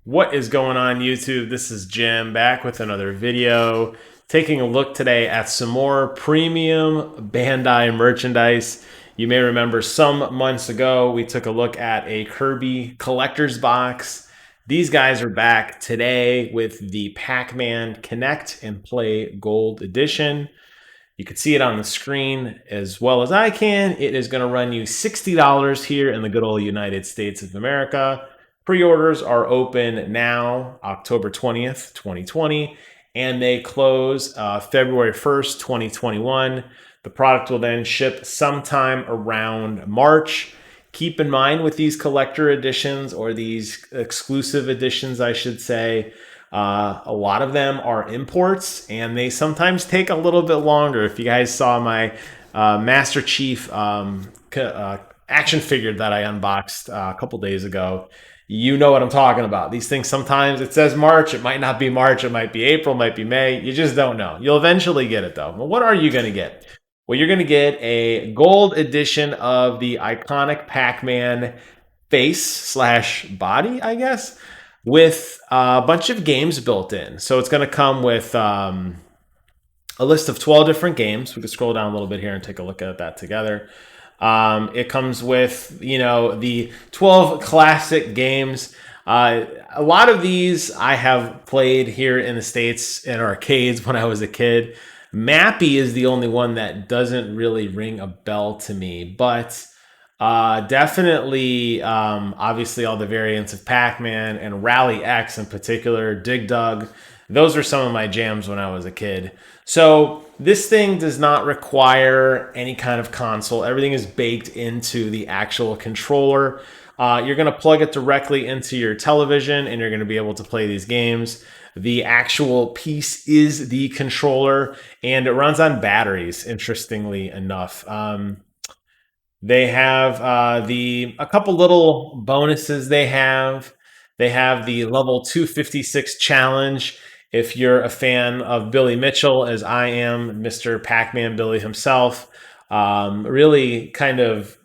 What is going on, YouTube? This is Jim back with another video. Taking a look today at some more Premium Bandai merchandise. You may remember some months ago we took a look at a Kirby collector's box. These guys are back today with the Pac-Man Connect and Play Gold Edition. You can see it on the screen as well as I can. It is going to run you $60 here in the good old United States of America. Pre-orders are open now, October 20th, 2020, and they close February 1st, 2021. The product will then ship sometime around March. Keep in mind with these collector editions, or these exclusive editions, I should say, a lot of them are imports, and they sometimes take a little bit longer. If you guys saw my Master Chief action figure that I unboxed a couple days ago, you know what I'm talking about. These things, sometimes it says March, it might not be March, it might be April, it might be May. You just don't know. You'll eventually get it though. Well, what are you going to get? Well, you're going to get a gold edition of the iconic Pac-Man face slash body, I guess, with a bunch of games built in. So it's going to come with a list of 12 different games. We can scroll down a little bit here and take a look at that together. It comes with, the 12 classic games. A lot of these I have played here in the States in arcades when I was a kid. Mappy is the only one that doesn't really ring a bell to me, but definitely, obviously, all the variants of Pac-Man and Rally X in particular, Dig Dug. Those are some of my jams when I was a kid. So this thing does not require any kind of console. Everything is baked into the actual controller. You're going to plug it directly into your television, and you're going to be able to play these games. The actual piece is the controller, and it runs on batteries, interestingly enough. They have a couple little bonuses they have. They have the level 256 challenge. If you're a fan of Billy Mitchell, as I am, Mr. Pac-Man Billy himself, really kind of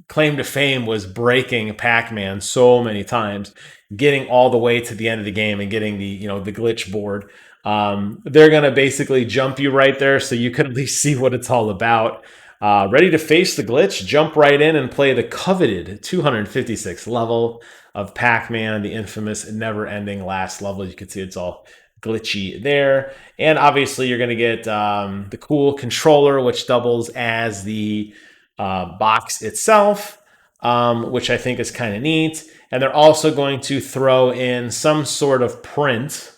claim to fame was breaking Pac-Man so many times, getting all the way to the end of the game and getting the glitch board. They're gonna basically jump you right there, so you can at least see what it's all about. Ready to face the glitch? Jump right in and play the coveted 256 level of Pac-Man, the infamous never-ending last level. You can see it's all glitchy there. And obviously you're going to get the cool controller, which doubles as the box itself, which I think is kind of neat. And they're also going to throw in some sort of print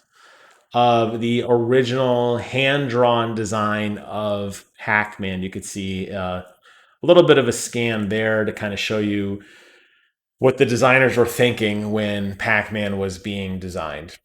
of the original hand-drawn design of Pac-Man. You could see a little bit of a scan there to kind of show you what the designers were thinking when Pac-Man was being designed.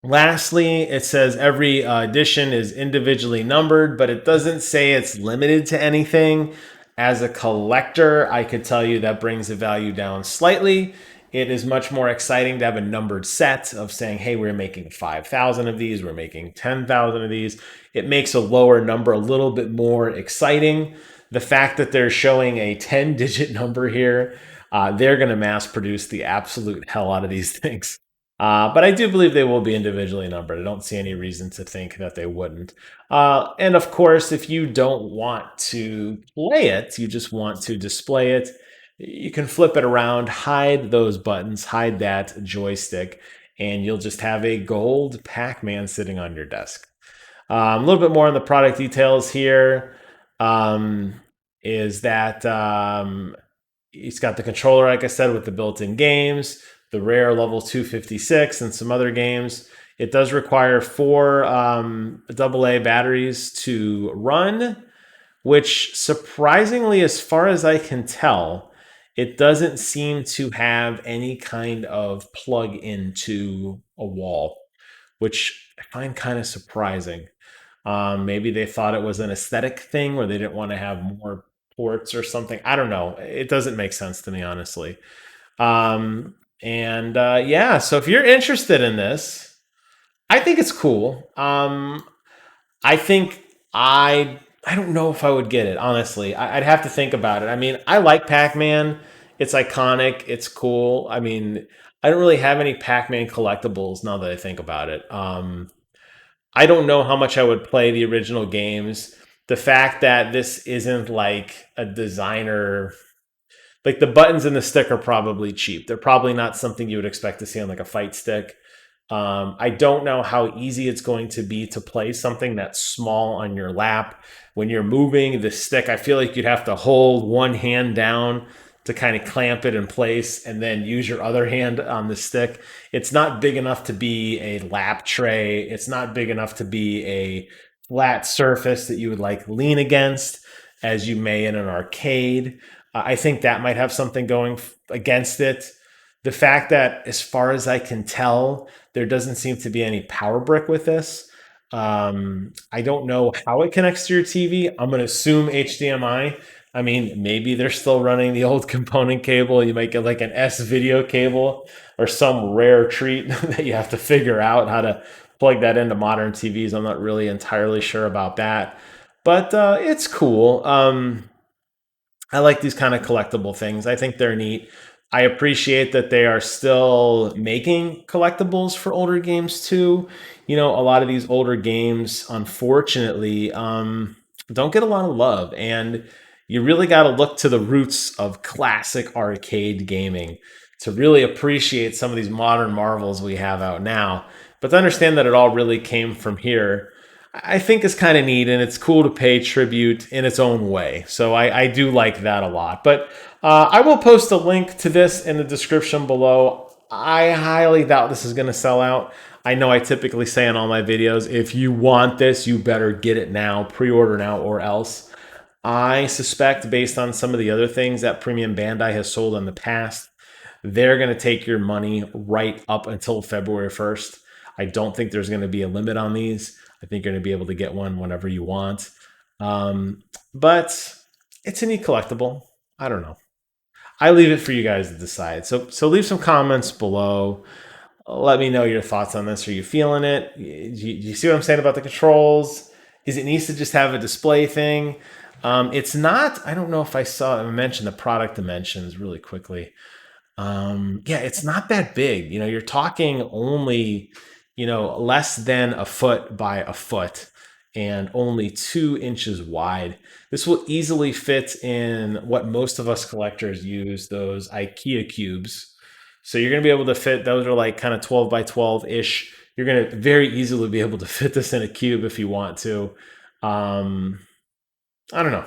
Lastly, it says every edition is individually numbered, but it doesn't say it's limited to anything. As a collector, I could tell you that brings the value down slightly. It is much more exciting to have a numbered set of saying, hey, we're making 5,000 of these, we're making 10,000 of these. It makes a lower number a little bit more exciting. The fact that they're showing a 10-digit number here, they're going to mass produce the absolute hell out of these things. But I do believe they will be individually numbered. I don't see any reason to think that they wouldn't. And of course, if you don't want to play it, you just want to display it, you can flip it around, hide those buttons, hide that joystick, and you'll just have a gold Pac-Man sitting on your desk. A little bit more on the product details here is that it's got the controller, like I said, with the built-in games, the rare level 256 and some other games. It does require 4 AA batteries to run, which surprisingly, as far as I can tell, it doesn't seem to have any kind of plug into a wall, which I find kind of surprising. Maybe they thought it was an aesthetic thing where they didn't want to have more ports or something. I don't know. It doesn't make sense to me, honestly. Yeah, so if you're interested in this, I think it's cool. I think I don't know if I would get it, honestly. I'd have to think about it. I mean, I like Pac-Man. It's iconic. It's cool. I mean, I don't really have any Pac-Man collectibles now that I think about it. I don't know how much I would play the original games. The fact that this isn't like a designer, like the buttons and the stick are probably cheap. They're probably not something you would expect to see on like a fight stick. I don't know how easy it's going to be to play something that's small on your lap. When you're moving the stick, I feel like you'd have to hold one hand down to kind of clamp it in place and then use your other hand on the stick. It's not big enough to be a lap tray. It's not big enough to be a flat surface that you would like lean against as you may in an arcade. I think that might have something going against it. The fact that, as far as I can tell, there doesn't seem to be any power brick with this. I don't know how it connects to your TV. I'm going to assume HDMI. I mean, maybe they're still running the old component cable. You might get like an S video cable or some rare treat that you have to figure out how to plug that into modern TVs. I'm not really entirely sure about that, but it's cool. I like these kind of collectible things. I think they're neat. I appreciate that they are still making collectibles for older games too. You know, a lot of these older games, unfortunately, don't get a lot of love. And you really got to look to the roots of classic arcade gaming to really appreciate some of these modern marvels we have out now. But to understand that it all really came from here, I think is kind of neat, and it's cool to pay tribute in its own way. So I do like that a lot. But I will post a link to this in the description below. I highly doubt this is going to sell out. I know I typically say in all my videos, if you want this, you better get it now, pre-order now, or else. I suspect, based on some of the other things that Premium Bandai has sold in the past, they're going to take your money right up until February 1st. I don't think there's going to be a limit on these. I think you're going to be able to get one whenever you want. But it's a neat collectible. I don't know. I leave it for you guys to decide. So leave some comments below. Let me know your thoughts on this. Are you feeling it? You see what I'm saying about the controls? Is it needs to just have a display thing? It's not. I don't know if I mentioned the product dimensions really quickly. Yeah, it's not that big. You know, you're talking only, less than a foot by a foot and only 2 inches wide. This will easily fit in what most of us collectors use, those IKEA cubes. So you're going to be able to fit, those are like kind of 12 by 12 ish. You're going to very easily be able to fit this in a cube if you want to. Um, I don't know.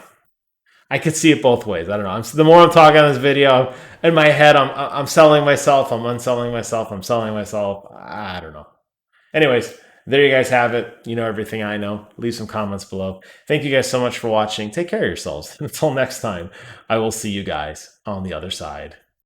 I could see it both ways. I don't know. The more I'm talking on this video, in my head, I'm selling myself. I'm unselling myself. I'm selling myself. I don't know. Anyways, there you guys have it. You know everything I know. Leave some comments below. Thank you guys so much for watching. Take care of yourselves. Until next time, I will see you guys on the other side.